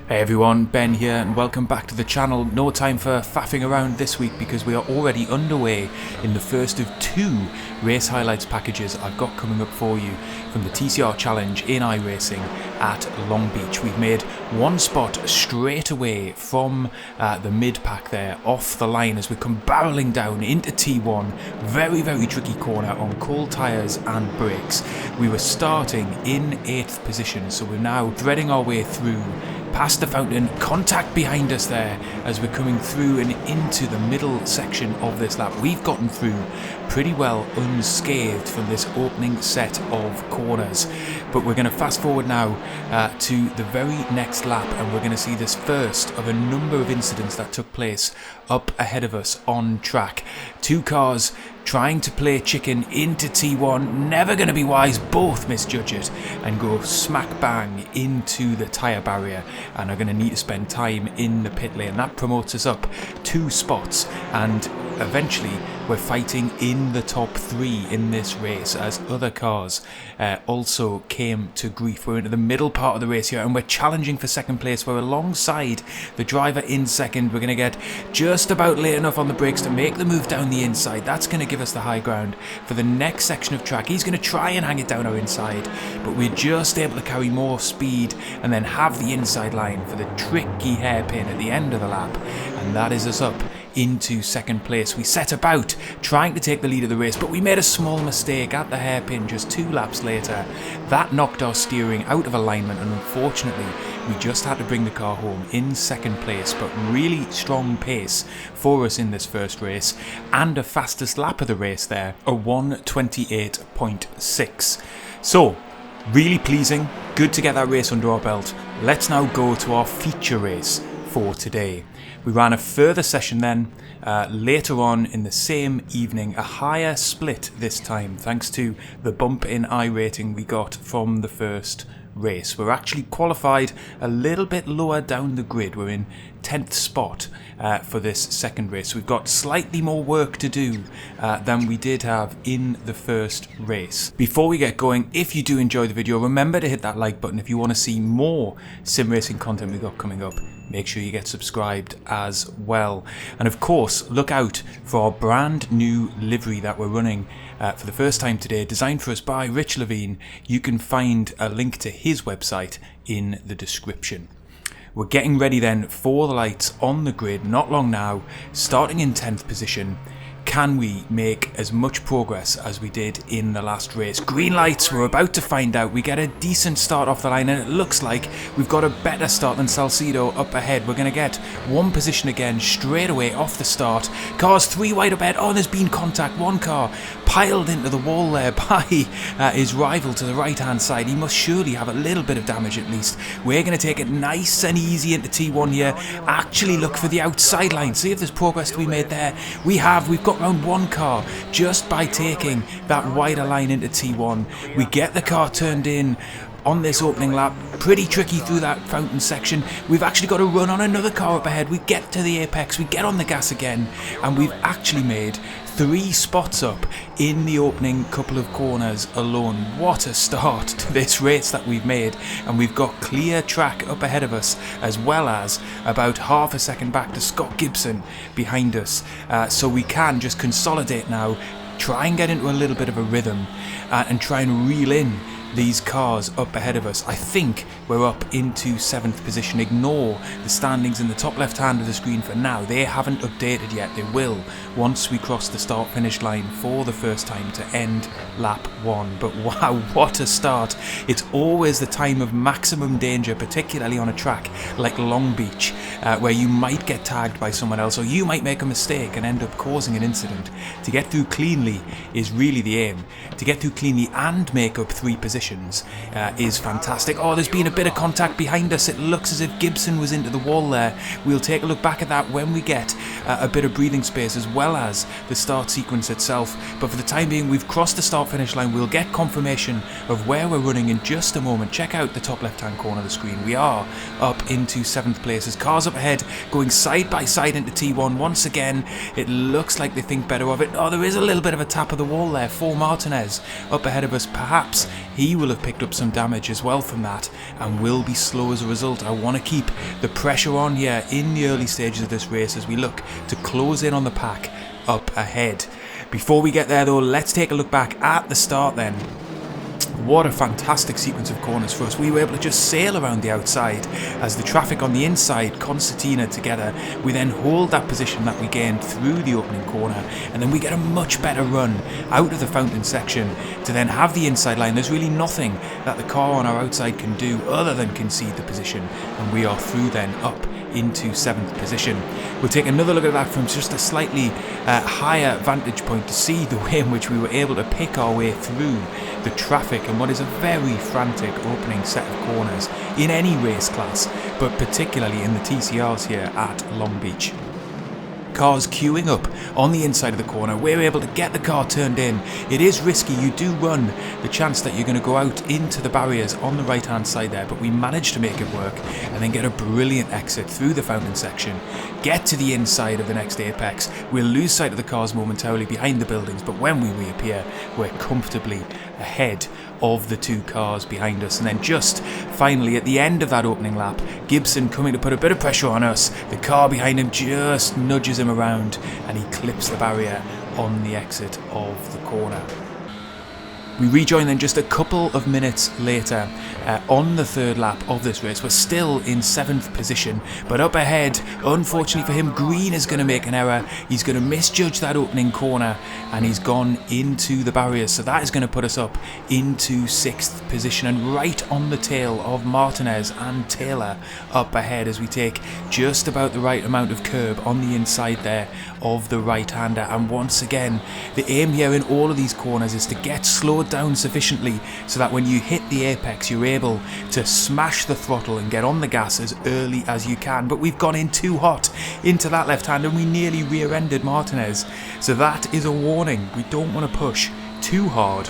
Hey everyone, Ben here and welcome back to the channel. No time for faffing around this week because we are already underway in the first of two race highlights packages I've got coming up for you from the TCR challenge in iRacing at Long Beach. We've made one spot straight away from the mid-pack there, off the line as we come barrelling down into T1. Very tricky corner on cold tyres and brakes. We were starting in 8th position, so we're now threading our way through past the fountain, contact behind us there as we're coming through and into the middle section of this lap. We've gotten through pretty well unscathed from this opening set of corners, but we're going to fast forward now to the very next lap, and we're going to see this first of a number of incidents that took place up ahead of us on track. Two cars trying to play chicken into T1, never going to be wise, both misjudge it and go smack bang into the tyre barrier and are going to need to spend time in the pit lane. That promotes us up 2 spots, and eventually we're fighting in the top 3 in this race as other cars also came to grief. We're into the middle part of the race here and we're challenging for second place. We're alongside the driver in second. We're going to get just about late enough on the brakes to make the move down the inside. That's going to give us the high ground for the next section of track. He's going to try and hang it down our inside, but we're just able to carry more speed and then have the inside line for the tricky hairpin at the end of the lap, and that is us up into second place. We set about trying to take the lead of the race, but we made a small mistake at the hairpin just 2 laps later. That knocked our steering out of alignment, and unfortunately we just had to bring the car home in second place. But really strong pace for us in this first race, and a fastest lap of the race there, a 1:28.6. So really pleasing, good to get that race under our belt. Let's now go to our feature race for today. We ran a further session then later on in the same evening, a higher split this time thanks to the bump in iRating we got from the first race. We're actually qualified a little bit lower down the grid. We're in 10th spot for this second race. We've got slightly more work to do than we did have in the first race. Before we get going, if you do enjoy the video, remember to hit that like button. If you want to see more sim racing content we've got coming up, make sure you get subscribed as well. And of course, look out for our brand new livery that we're running for the first time today, designed for us by Rich Levine. You can find a link to his website in the description. We're getting ready then for the lights on the grid, not long now, starting in 10th position. Can we make as much progress as we did in the last race? Green lights, we're about to find out. We get a decent start off the line and it looks like we've got a better start than Salcedo up ahead. We're going to get one position again straight away off the start. Cars 3 wide up ahead. Oh, there's been contact. One car piled into the wall there by his rival to the right hand side. He must surely have a little bit of damage at least. We're going to take it nice and easy into T1 here. Actually look for the outside line. See if there's progress to be made there. We've got round one car just by taking that wider line into T1. We get the car turned in on this opening lap, pretty tricky through that fountain section. We've actually got to run on another car up ahead. We get to the apex, we get on the gas again, and we've actually made 3 spots up in the opening couple of corners alone. What a start to this race that we've made, and we've got clear track up ahead of us, as well as about half a second back to Scott Gibson behind us, so we can just consolidate now, try and get into a little bit of a rhythm and try and reel in these cars up ahead of us. I think we're up into 7th position. Ignore the standings in the top left hand of the screen for now. They haven't updated yet. They will once we cross the start finish line for the first time to end lap 1. But wow, what a start. It's always the time of maximum danger, particularly on a track like Long Beach, where you might get tagged by someone else or you might make a mistake and end up causing an incident. To get through cleanly is really the aim. To get through cleanly and make up 3 positions is fantastic. Oh, there's been a bit of contact behind us. It looks as if Gibson was into the wall there. We'll take a look back at that when we get a bit of breathing space, as well as the start sequence itself. But for the time being, we've crossed the start finish line. We'll get confirmation of where we're running in just a moment. Check out the top left hand corner of the screen. We are up into 7th place as cars up ahead going side by side into T1 once again. It looks like they think better of it. Oh, there is a little bit of a tap of the wall there for Martinez up ahead of us. Perhaps he he will have picked up some damage as well from that and will be slow as a result. I want to keep the pressure on here in the early stages of this race as we look to close in on the pack up ahead. Before we get there though, let's take a look back at the start then. What a fantastic sequence of corners for us. We were able to just sail around the outside as the traffic on the inside, concertina together. We then hold that position that we gained through the opening corner, and then we get a much better run out of the fountain section to then have the inside line. There's really nothing that the car on our outside can do other than concede the position, and we are through then up into 7th position. We'll take another look at that from just a slightly higher vantage point to see the way in which we were able to pick our way through the traffic and what is a very frantic opening set of corners in any race class, but particularly in the TCRs here at Long Beach. Cars queuing up on the inside of the corner. We're able to get the car turned in. It is risky. You do run the chance that you're going to go out into the barriers on the right hand side there, but we managed to make it work and then get a brilliant exit through the fountain section, get to the inside of the next apex. We'll lose sight of the cars momentarily behind the buildings, but when we reappear we're comfortably ahead of the two cars behind us. And then just finally at the end of that opening lap, Gibson coming to put a bit of pressure on us. The car behind him just nudges him around and he clips the barrier on the exit of the corner. We rejoin then just a couple of minutes later on the third lap of this race. We're still in 7th position, but up ahead, unfortunately for him, Green is going to make an error. He's going to misjudge that opening corner and he's gone into the barriers. So that is going to put us up into 6th position and right on the tail of Martinez and Taylor up ahead as we take just about the right amount of curb on the inside there of the right-hander. And once again, the aim here in all of these corners is to get slowed down sufficiently so that when you hit the apex you're able to smash the throttle and get on the gas as early as you can. But we've gone in too hot into that left hand and we nearly rear-ended Martinez, so that is a warning. We don't want to push too hard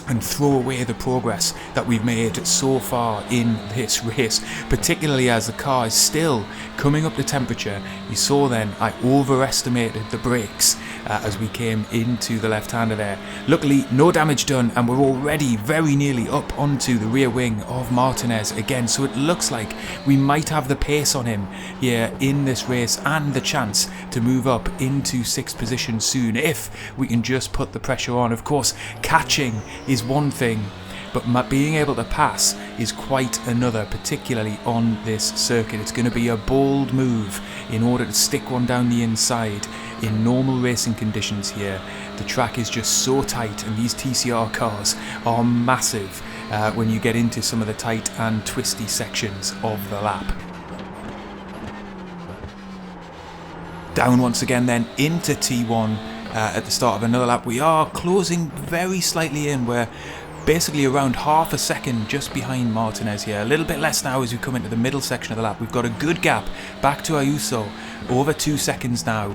and throw away the progress that we've made so far in this race, particularly as the car is still coming up to temperature. You saw then I overestimated the brakes as we came into the left-hander there. Luckily no damage done and we're already very nearly up onto the rear wing of Martinez again, so it looks like we might have the pace on him here in this race and the chance to move up into 6th position soon if we can just put the pressure on. Of course, catching is one thing, but being able to pass is quite another, particularly on this circuit. It's going to be a bold move in order to stick one down the inside in normal racing conditions here. The track is just so tight and these TCR cars are massive when you get into some of the tight and twisty sections of the lap. Down once again then into T1 at the start of another lap. We are closing very slightly in. We're basically around half a second just behind Martinez here. A little bit less now as we come into the middle section of the lap. We've got a good gap back to Ayuso. Over 2 seconds now,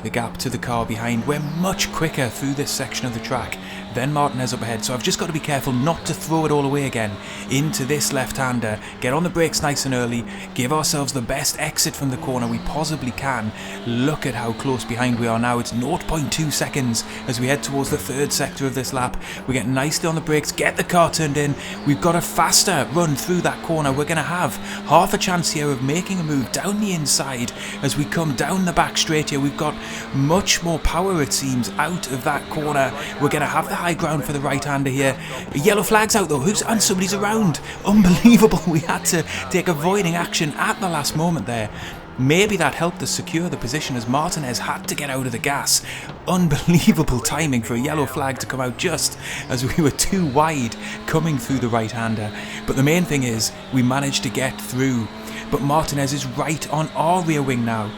the gap to the car behind. We're much quicker through this section of the track than Martinez up ahead, so I've just got to be careful not to throw it all away again into this left-hander. Get on the brakes nice and early, give ourselves the best exit from the corner we possibly can. Look at how close behind we are now. It's 0.2 seconds as we head towards the third sector of this lap. We get nicely on the brakes, get the car turned in. We've got a faster run through that corner. We're going to have half a chance here of making a move down the inside as we come down the back straight here. We've got much more power, it seems, out of that corner. We're going to have the high ground for the right-hander here. Yellow flag's out though, and somebody's around. Unbelievable. We had to take avoiding action at the last moment there. Maybe that helped us secure the position as Martinez had to get out of the gas. Unbelievable timing for a yellow flag to come out just as we were too wide coming through the right-hander. But the main thing is we managed to get through. But Martinez is right on our rear wing now.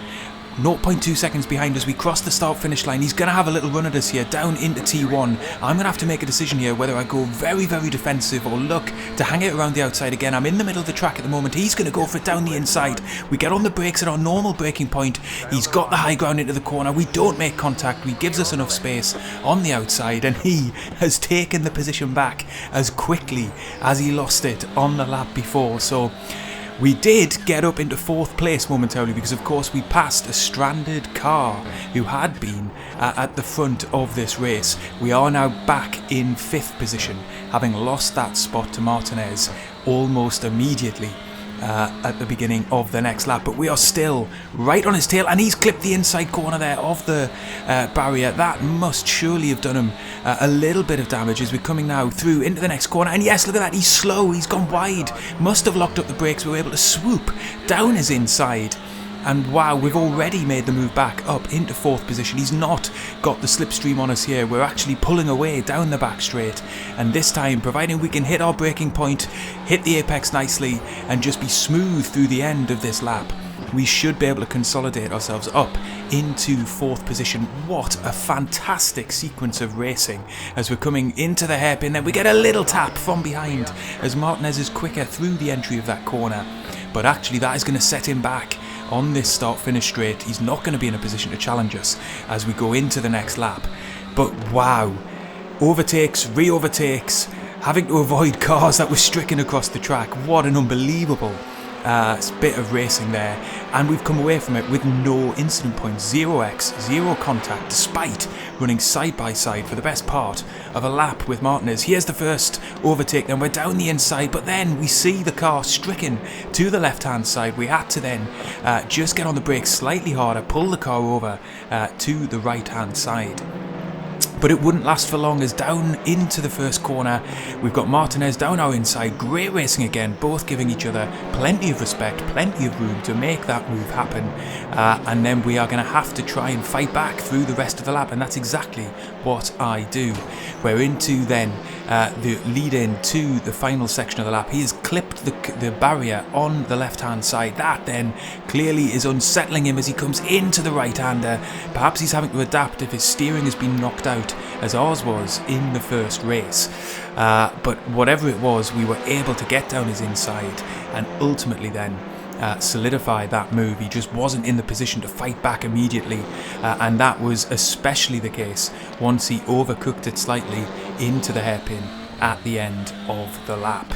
0.2 seconds behind as we cross the start-finish line. He's going to have a little run at us here down into T1. I'm going to have to make a decision here whether I go very, very defensive or look to hang it around the outside again. I'm in the middle of the track at the moment. He's going to go for it down the inside. We get on the brakes at our normal braking point. He's got the high ground into the corner. We don't make contact. He gives us enough space on the outside and he has taken the position back as quickly as he lost it on the lap before. So We did get up into 4th place momentarily because of course we passed a stranded car who had been at the front of this race. We are now back in 5th position, having lost that spot to Martinez almost immediately at the beginning of the next lap, but we are still right on his tail, and he's clipped the inside corner there of the barrier. That must surely have done him a little bit of damage as we're coming now through into the next corner. And yes, look at that, he's slow, he's gone wide, must have locked up the brakes. We were able to swoop down his inside. And wow, we've already made the move back up into 4th position. He's not got the slipstream on us here. We're actually pulling away down the back straight. And this time, providing we can hit our braking point, hit the apex nicely, and just be smooth through the end of this lap, we should be able to consolidate ourselves up into 4th position. What a fantastic sequence of racing as we're coming into the hairpin. Then we get a little tap from behind as Martinez is quicker through the entry of that corner. But actually that is going to set him back on this start-finish straight. He's not going to be in a position to challenge us as we go into the next lap. But wow, overtakes, re-overtakes, having to avoid cars that were stricken across the track. What an unbelievable bit of racing there, and we've come away from it with no incident points, 0x, 0 contact, despite running side by side for the best part of a lap with Martinez. Here's the first overtake, then we're down the inside, but then we see the car stricken to the left hand side. We had to then just get on the brakes slightly harder, pull the car over to the right hand side. But it wouldn't last for long as down into the first corner we've got Martinez down our inside. Great racing again, both giving each other plenty of respect, plenty of room to make that move happen, and then we are going to have to try and fight back through the rest of the lap, and that's exactly what I do. We're into then the lead in to the final section of the lap. He has clipped the barrier on the left hand side. That then clearly is unsettling him as he comes into the right hander. Perhaps he's having to adapt if his steering has been knocked out as ours was in the first race, but whatever it was, we were able to get down his inside and ultimately then solidify that move. He just wasn't in the position to fight back immediately, and that was especially the case once he overcooked it slightly into the hairpin at the end of the lap.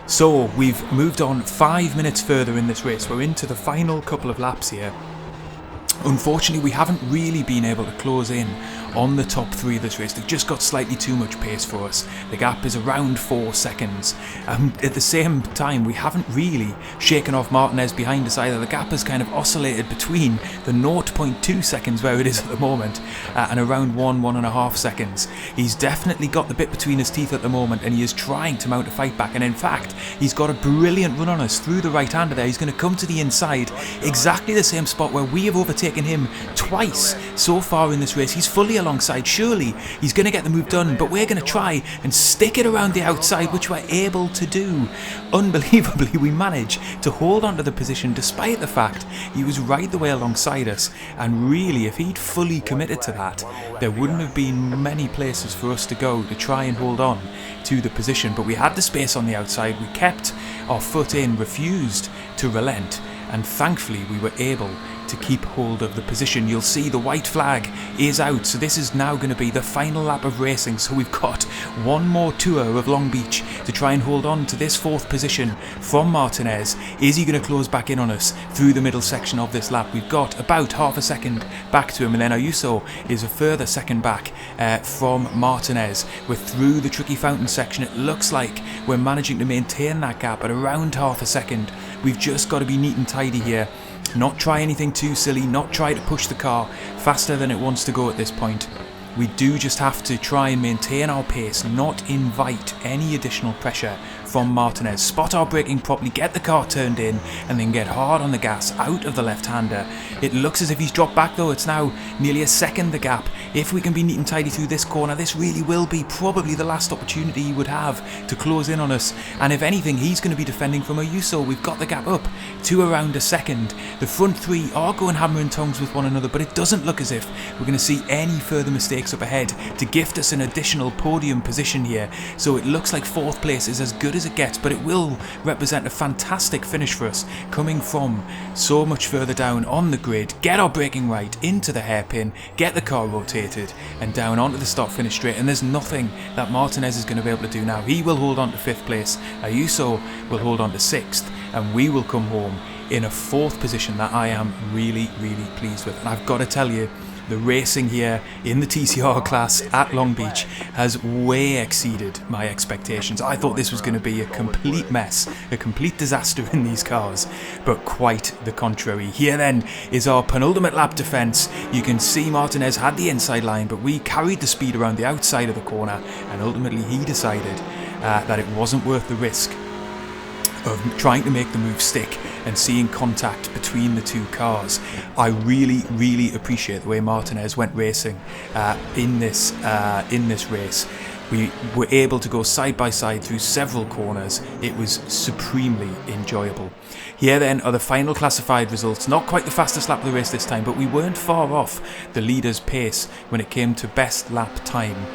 So we've moved on 5 minutes further in this race. We're into the final couple of laps here. Unfortunately, we haven't really been able to close in on the top 3 of this race. They've just got slightly too much pace for us. The gap is around 4 seconds. At the same time, we haven't really shaken off Martinez behind us either. The gap has kind of oscillated between the 0.2 seconds where it is at the moment and around 1.5 seconds. He's definitely got the bit between his teeth at the moment, and he is trying to mount a fight back, and in fact he's got a brilliant run on us through the right hander there. He's going to come to the inside, exactly the same spot where we have overtaken him twice so far in this race. He's fully alongside. Surely he's going to get the move done, but we're going to try and stick it around the outside, which we're able to do. Unbelievably, we manage to hold on to the position despite the fact he was right the way alongside us, and really if he'd fully committed to that, there wouldn't have been many places for us to go to try and hold on to the position. But we had the space on the outside, we kept our foot in, refused to relent, and thankfully we were able to keep hold of the position. You'll see the white flag is out, so this is now going to be the final lap of racing. So we've got one more tour of Long Beach to try and hold on to this 4th position from Martinez. Is he going to close back in on us through the middle section of this lap? We've got about half a second back to him, and then Ayuso is a further second back from Martinez. We're through the tricky fountain section. It looks like we're managing to maintain that gap at around half a second. We've just got to be neat and tidy here, not try anything too silly, not try to push the car faster than it wants to go at this point. We do just have to try and maintain our pace, not invite any additional pressure from Martinez. Spot our braking properly, get the car turned in, and then get hard on the gas out of the left-hander. It looks as if he's dropped back though. It's now nearly a second the gap. If we can be neat and tidy through this corner, this really will be probably the last opportunity he would have to close in on us. And if anything, he's going to be defending from Ayuso. We've got the gap up to around a second. The front 3 are going hammer and tongs with one another, but it doesn't look as if we're going to see any further mistakes breaks up ahead to gift us an additional podium position here. So it looks like 4th place is as good as it gets, but it will represent a fantastic finish for us, coming from so much further down on the grid. Get our braking right into the hairpin, get the car rotated and down onto the start finish straight, and there's nothing that Martinez is going to be able to do now. He will hold on to 5th place, Ayuso will hold on to 6th, and we will come home in a 4th position that I am really pleased with. And I've got to tell you, the racing here in the TCR class at Long Beach has way exceeded my expectations. I thought this was going to be a complete mess, a complete disaster in these cars, but quite the contrary. Here then is our penultimate lap defence. You can see Martinez had the inside line, but we carried the speed around the outside of the corner, and ultimately he decided that it wasn't worth the risk of trying to make the move stick and seeing contact between the two cars. I really appreciate the way Martinez went racing in this race. We were able to go side by side through several corners. It was supremely enjoyable. Here then are the final classified results. Not quite the fastest lap of the race this time, but we weren't far off the leader's pace when it came to best lap time.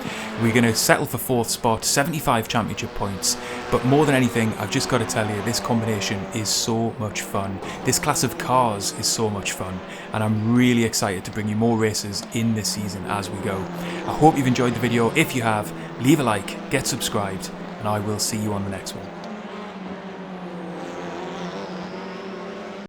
We're going to settle for 4th spot, 75 championship points. But more than anything, I've just got to tell you, this combination is so much fun. This class of cars is so much fun, and I'm really excited to bring you more races in this season as we go. I hope you've enjoyed the video. If you have, leave a like, get subscribed, and I will see you on the next one.